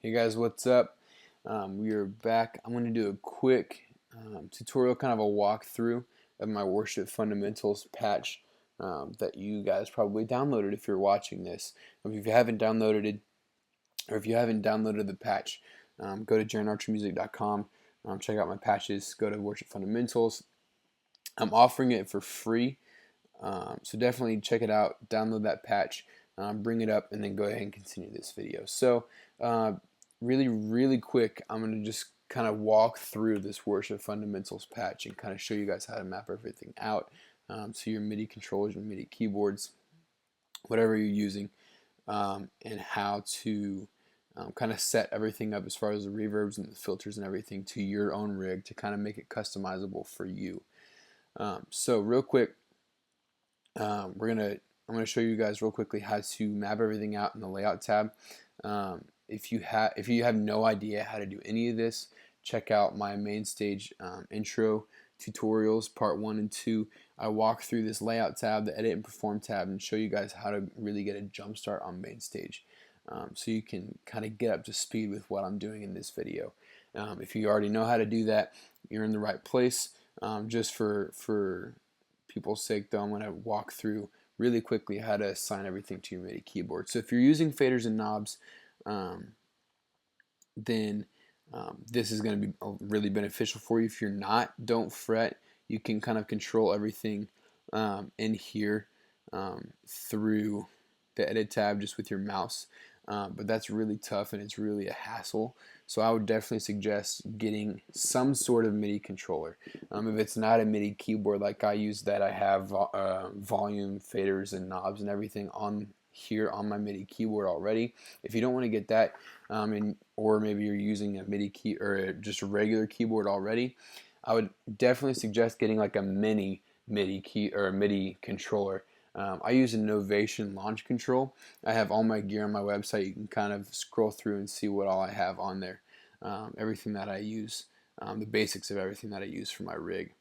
Hey guys, what's up? We are back. I'm going to do a quick tutorial, kind of a walkthrough of my Worship Fundamentals patch that you guys probably downloaded if you're watching this. If you haven't downloaded it, or if you haven't downloaded the patch, go to jaronarchermusic.com, check out my patches, go to Worship Fundamentals. I'm offering it for free, so definitely check it out, download that patch, bring it up, and then go ahead and continue this video. So uh, really quick, I'm going to just kind of walk through this Worship Fundamentals patch and kind of show you guys how to map everything out. So your MIDI controllers, your MIDI keyboards, whatever you're using, and how to kind of set everything up as far as the reverbs and the filters and everything to your own rig to kind of make it customizable for you. So real quick, I'm gonna show you guys real quickly how to map everything out in the layout tab. If you have no idea how to do any of this, check out my main stage intro tutorials part 1 and 2. I walk through this layout tab, the edit and perform tab, and show you guys how to really get a jump start on main stage, so you can kind of get up to speed with what I'm doing in this video. If you already know how to do that, you're in the right place. Just for people's sake though, I'm going to walk through really quickly how to assign everything to your MIDI keyboard. So if you're using faders and knobs, then this is going to be really beneficial for you. If you're not, don't fret. You can kind of control everything in here through the edit tab just with your mouse. But that's really tough and it's really a hassle. So I would definitely suggest getting some sort of MIDI controller. If it's not a MIDI keyboard like I use, that I have volume, faders, and knobs and everything on here on my MIDI keyboard already. If you don't want to get that, or maybe you're using a MIDI key or just a regular keyboard already, I would definitely suggest getting like a mini MIDI key or a MIDI controller. I use a Novation launch control. I have all my gear on my website. You can kind of scroll through and see what all I have on there. Everything that I use, the basics of everything that I use for my rig.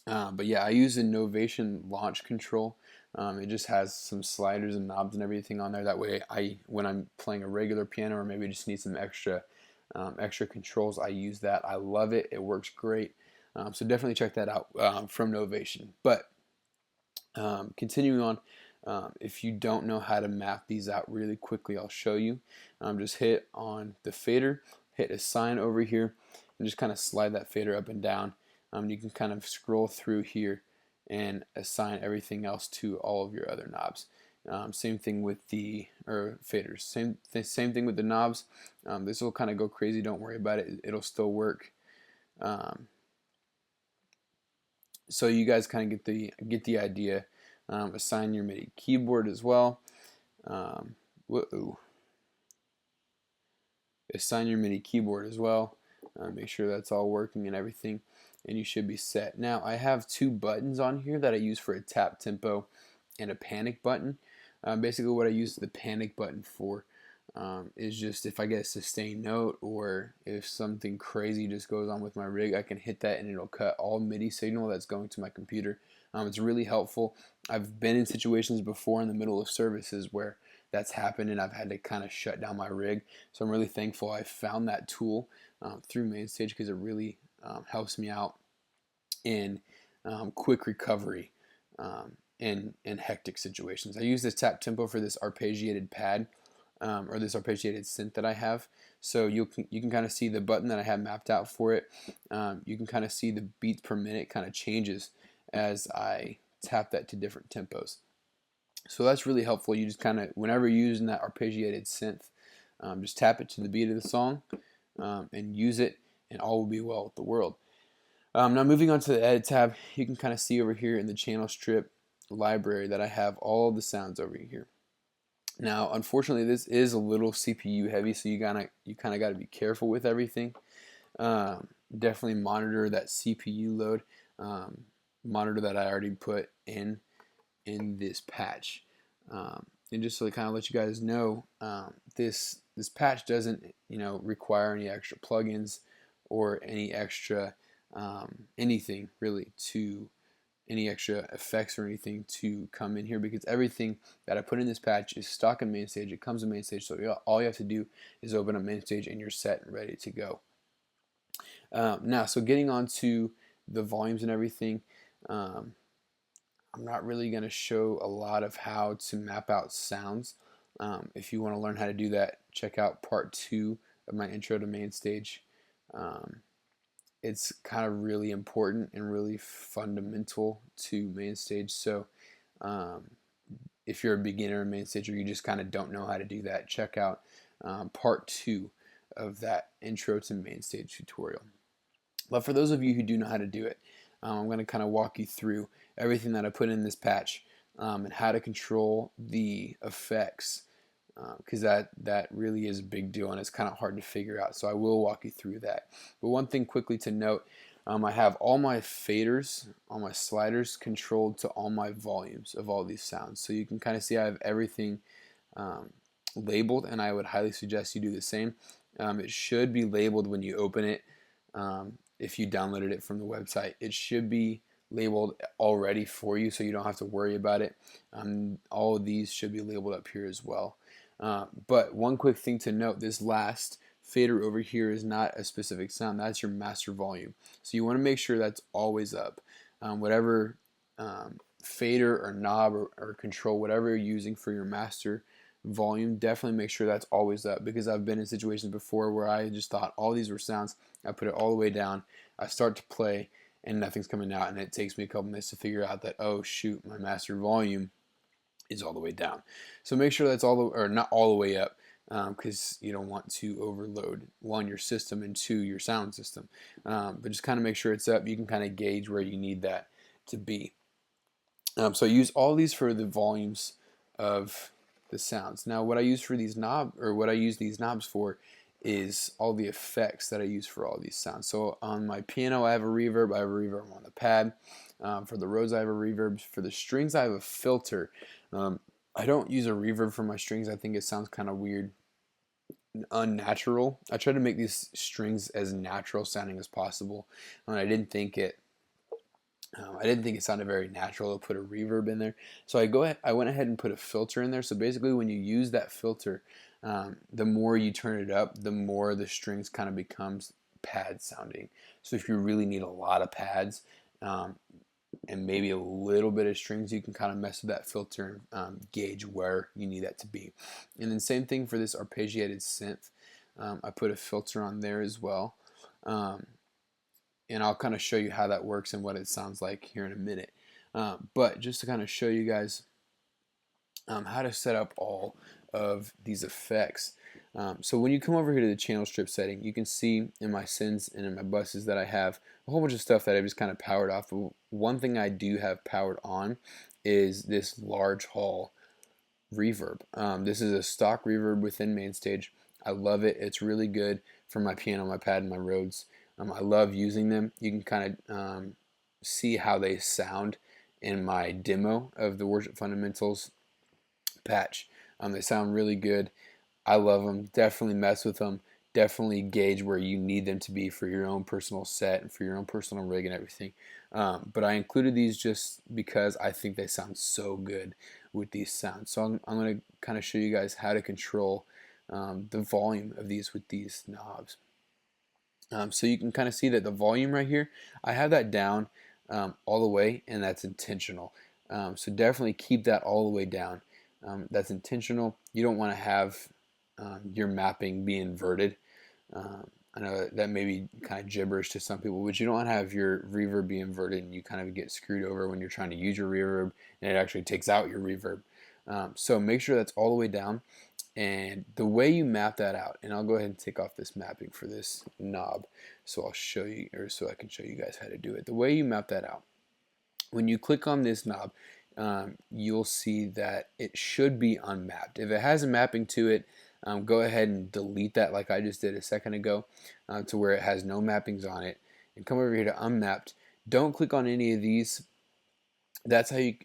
But yeah, I use a Novation launch control. It just has some sliders and knobs and everything on there. That way, when I'm playing a regular piano or maybe just need some extra controls, I use that. I love it. It works great. So definitely check that out from Novation. But continuing on, if you don't know how to map these out really quickly, I'll show you. Just hit on the fader, hit assign over here, and just kind of slide that fader up and down. You can kind of scroll through here and assign everything else to all of your other knobs. Same thing with the faders. Same thing with the knobs. This will kind of go crazy. Don't worry about it. It'll still work. So you guys kind of get the idea. Assign your MIDI keyboard as well. Assign your MIDI keyboard as well. Make sure that's all working and everything, and you should be set. Now I have two buttons on here that I use for a tap tempo and a panic button. Basically what I use the panic button for is just if I get a sustained note or if something crazy just goes on with my rig, I can hit that and it'll cut all MIDI signal that's going to my computer. It's really helpful. I've been in situations before in the middle of services where that's happened and I've had to kind of shut down my rig. So I'm really thankful I found that tool through MainStage, because it really helps me out in quick recovery in hectic situations. I use this tap tempo for this arpeggiated pad, or this arpeggiated synth that I have. So you can kind of see the button that I have mapped out for it. You can kind of see the beats per minute kind of changes as I tap that to different tempos. So that's really helpful. You just kind of, whenever you're using that arpeggiated synth, just tap it to the beat of the song and use it, and all will be well with the world. Now moving on to the edit tab, you can kind of see over here in the channel strip library that I have all the sounds over here. Now, unfortunately, this is a little CPU heavy, so you kind of got to be careful with everything. Definitely monitor that CPU load. Monitor that I already put in this patch. And just to kind of let you guys know, this patch doesn't require any extra plugins or any extra anything really to any extra effects or anything to come in here, because everything that I put in this patch is stock in MainStage. It comes in MainStage, so all you have to do is open up MainStage and you're set and ready to go. Now, so getting on to the volumes and everything, I'm not really going to show a lot of how to map out sounds. If you want to learn how to do that, check out part 2 of my intro to MainStage. It's kind of really important and really fundamental to MainStage. So if you're a beginner in MainStage or you just kind of don't know how to do that, check out part 2 of that intro to MainStage tutorial. But for those of you who do know how to do it, I'm going to kind of walk you through everything that I put in this patch and how to control the effects, because that really is a big deal and it's kind of hard to figure out. So I will walk you through that. But one thing quickly to note, I have all my faders, all my sliders controlled to all my volumes of all these sounds. So you can kind of see I have everything labeled, and I would highly suggest you do the same. It should be labeled when you open it. If you downloaded it from the website, it should be labeled already for you, so you don't have to worry about it. All of these should be labeled up here as well. But one quick thing to note, this last fader over here is not a specific sound. That's your master volume. So you want to make sure that's always up. Whatever fader or knob or control, whatever you're using for your master volume, definitely make sure that's always up, because I've been in situations before where I just thought all these were sounds. I put it all the way down, I start to play and nothing's coming out, and it takes me a couple minutes to figure out that, oh shoot, my master volume is all the way down. So make sure that's not all the way up, because you don't want to overload, one, your system, and two, your sound system. But just kind of make sure it's up. You can kind of gauge where you need that to be. So I use all these for the volumes of the sounds. Now what I use these knobs for is all the effects that I use for all these sounds. So on my piano I have a reverb, on the pad. For the Rhodes I have a reverb. For the strings I have a filter. I don't use a reverb for my strings. I think it sounds kind of weird, unnatural. I try to make these strings as natural sounding as possible, and I didn't think it sounded very natural to put a reverb in there. So I went ahead and put a filter in there. So basically when you use that filter, the more you turn it up, the more the strings kind of becomes pad sounding. So if you really need a lot of pads and maybe a little bit of strings, you can kind of mess with that filter and gauge where you need that to be. And then same thing for this arpeggiated synth. I put a filter on there as well. And I'll kind of show you how that works and what it sounds like here in a minute. But just to kind of show you guys how to set up all of these effects. So when you come over here to the channel strip setting, you can see in my synths and in my buses that I have a whole bunch of stuff that I've just kind of powered off. But one thing I do have powered on is this large hall reverb. This is a stock reverb within MainStage. I love it. It's really good for my piano, my pad, and my Rhodes. I love using them. You can kind of see how they sound in my demo of the Worship Fundamentals patch. They sound really good. I love them. Definitely mess with them. Definitely gauge where you need them to be for your own personal set and for your own personal rig and everything. But I included these just because I think they sound so good with these sounds. So I'm going to kind of show you guys how to control the volume of these with these knobs. So you can kind of see that the volume right here, I have that down all the way, and that's intentional. So definitely keep that all the way down. That's intentional. You don't want to have your mapping be inverted. I know that may be kind of gibberish to some people, but you don't want to have your reverb be inverted and you kind of get screwed over when you're trying to use your reverb and it actually takes out your reverb. So make sure that's all the way down. And the way you map that out, and I'll go ahead and take off this mapping for this knob so I'll show you, or so I can show you guys how to do it. The way you map that out, when you click on this knob, you'll see that it should be unmapped. If it has a mapping to it, go ahead and delete that like I just did a second ago to where it has no mappings on it, and come over here to unmapped. Don't click on any of these. That's how you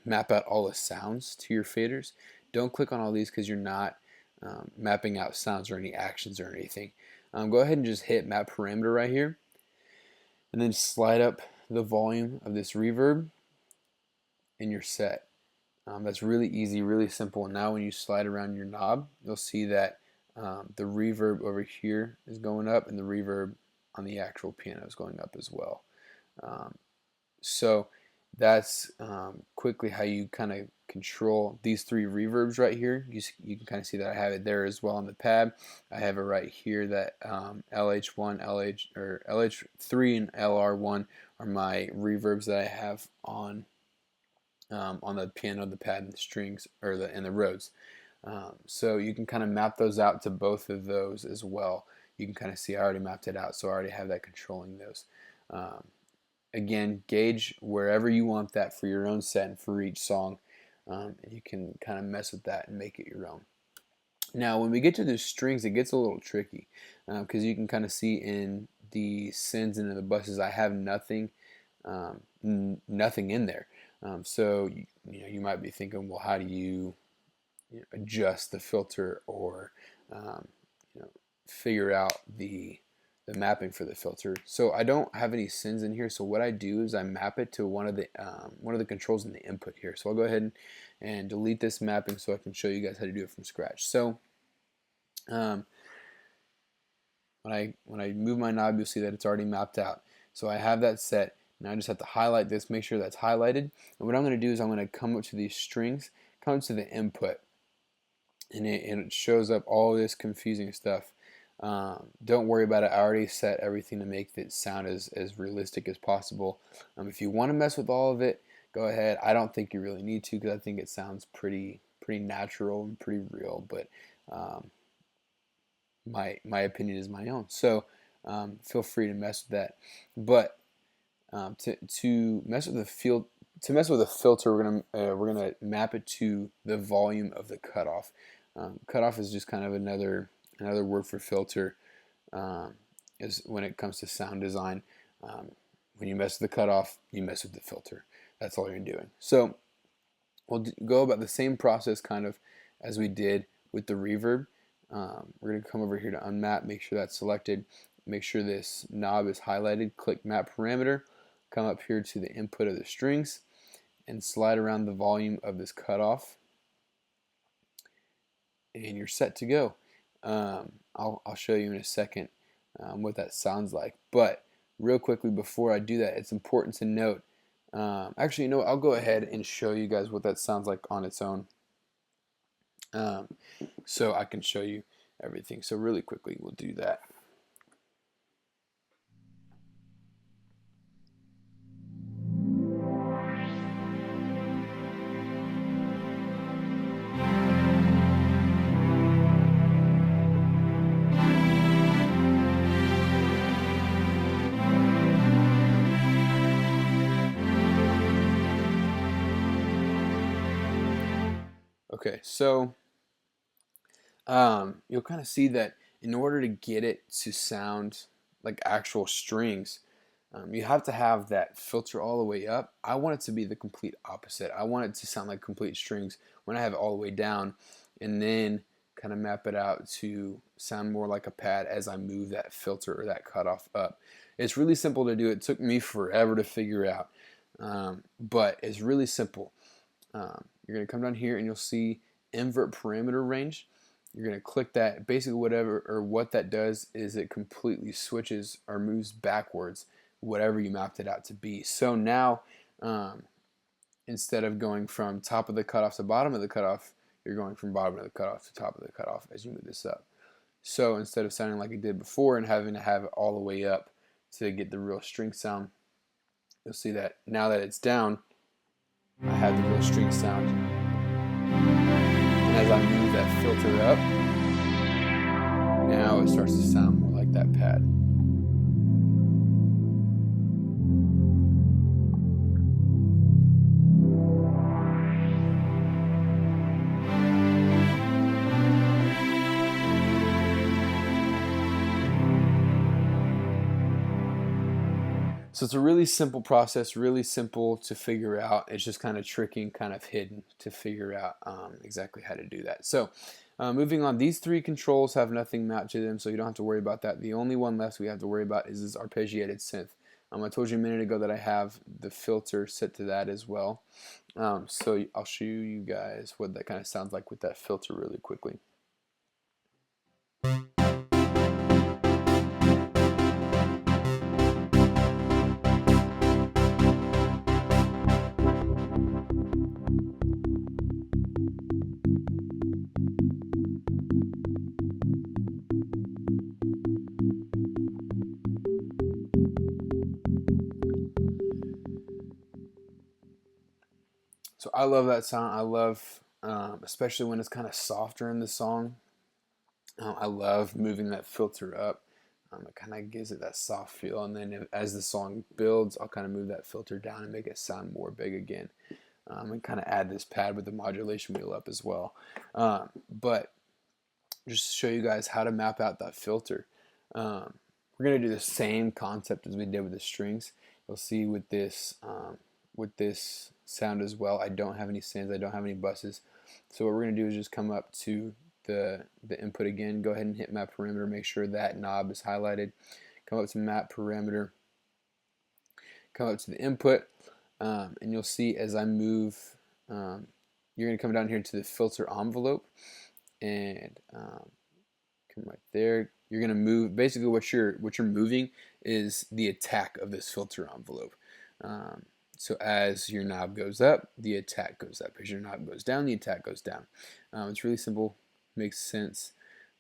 map out all the sounds to your faders. Don't click on all these because you're not mapping out sounds or any actions or anything. Go ahead and just hit map parameter right here and then slide up the volume of this reverb and you're set. That's really easy, really simple. Now when you slide around your knob, you'll see that the reverb over here is going up and the reverb on the actual piano is going up as well. Um, so that's quickly how you kind of control these three reverbs right here. You can kind of see that I have it there as well on the pad. I have it right here that LH1, LH3, and LR1 are my reverbs that I have on the piano, the pad, and the strings, or the Rhodes. So you can kind of map those out to both of those as well. You can kind of see I already mapped it out, so I already have that controlling those. Again, gauge wherever you want that for your own set and for each song. And you can kind of mess with that and make it your own. Now, when we get to the strings, it gets a little tricky because you can kind of see in the sends and in the buses, I have nothing, nothing in there. So you might be thinking, well, how do you adjust the filter or figure out the mapping for the filter? So I don't have any sends in here. So what I do is I map it to one of the controls in the input here. So I'll go ahead and delete this mapping so I can show you guys how to do it from scratch. So when I move my knob, you'll see that it's already mapped out. So I have that set. Now I just have to highlight this, make sure that's highlighted. And what I'm going to do is I'm going to come up to these strings, come to the input, and it shows up all this confusing stuff. Don't worry about it. I already set everything to make it sound as realistic as possible. If you want to mess with all of it, go ahead. I don't think you really need to because I think it sounds pretty natural and pretty real. But my opinion is my own. So feel free to mess with that. But to mess with the filter, we're gonna map it to the volume of the cutoff. Cutoff is just kind of another word for filter. Is when it comes to sound design. When you mess with the cutoff, you mess with the filter. That's all you're doing. So we'll go about the same process kind of as we did with the reverb. We're going to come over here to unmap, make sure that's selected, make sure this knob is highlighted, click map parameter, come up here to the input of the strings, and slide around the volume of this cutoff, and you're set to go. I'll show you in a second what that sounds like, but real quickly before I do that, it's important to note, actually, I'll go ahead and show you guys what that sounds like on its own. So I can show you everything. So really quickly, we'll do that. Okay, so you'll kind of see that in order to get it to sound like actual strings, you have to have that filter all the way up. I want it to be the complete opposite. I want it to sound like complete strings when I have it all the way down, and then kind of map it out to sound more like a pad as I move that filter or that cutoff up. It's really simple to do. It took me forever to figure out, but it's really simple. You're going to come down here and you'll see invert parameter range. You're going to click that. Basically what that does is it completely switches or moves backwards whatever you mapped it out to be. So now instead of going from top of the cutoff to bottom of the cutoff, you're going from bottom of the cutoff to top of the cutoff as you move this up. So instead of sounding like it did before and having to have it all the way up to get the real string sound, you'll see that now that it's down, I have the real string sound. And as I move that filter up, now it starts to sound more like that pad. So it's a really simple process, really simple to figure out. It's just kind of tricky and kind of hidden to figure out exactly how to do that. So moving on, these three controls have nothing mapped to them, so you don't have to worry about that. The only one left we have to worry about is this arpeggiated synth. I told you a minute ago that I have the filter set to that as well. So I'll show you guys what that kind of sounds like with that filter really quickly. So I love that sound. I love, especially when it's kind of softer in the song. I love moving that filter up. It kind of gives it that soft feel, and then as the song builds, I'll kind of move that filter down and make it sound more big again, and kind of add this pad with the modulation wheel up as well. But just to show you guys how to map out that filter, we're going to do the same concept as we did with the strings. You'll see with this sound as well, I don't have any stands, I don't have any buses. So what we're going to do is just come up to the input again, go ahead and hit map parameter, make sure that knob is highlighted, come up to map parameter, come up to the input, and you'll see as I move, you're going to come down here to the filter envelope, and come right there. You're going to move, basically what you're moving is the attack of this filter envelope. So as your knob goes up, the attack goes up. As your knob goes down, the attack goes down. It's really simple, makes sense.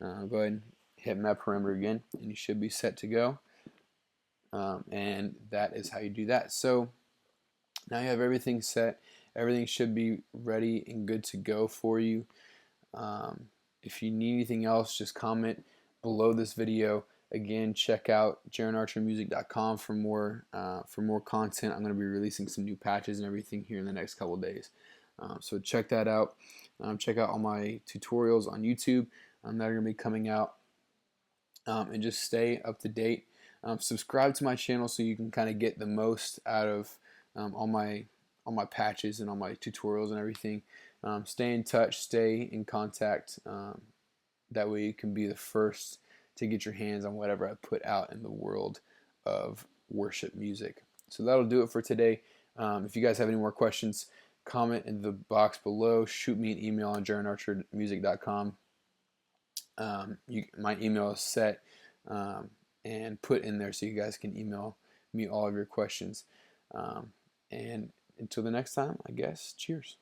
Go ahead and hit map parameter again, and you should be set to go. And that is how you do that. So now you have everything set. Everything should be ready and good to go for you. If you need anything else, just comment below this video. Again, check out JaronArcherMusic.com for more content. I'm going to be releasing some new patches and everything here in the next couple of days. So check that out. Check out all my tutorials on YouTube that are going to be coming out. And just stay up to date. Subscribe to my channel so you can kind of get the most out of all my patches and all my tutorials and everything. Stay in touch, stay in contact. That way you can be the first to get your hands on whatever I put out in the world of worship music. So that'll do it for today. If you guys have any more questions, comment in the box below. Shoot me an email on JaronArcherMusic.com. My email is set and put in there so you guys can email me all of your questions. And until the next time, I guess, cheers.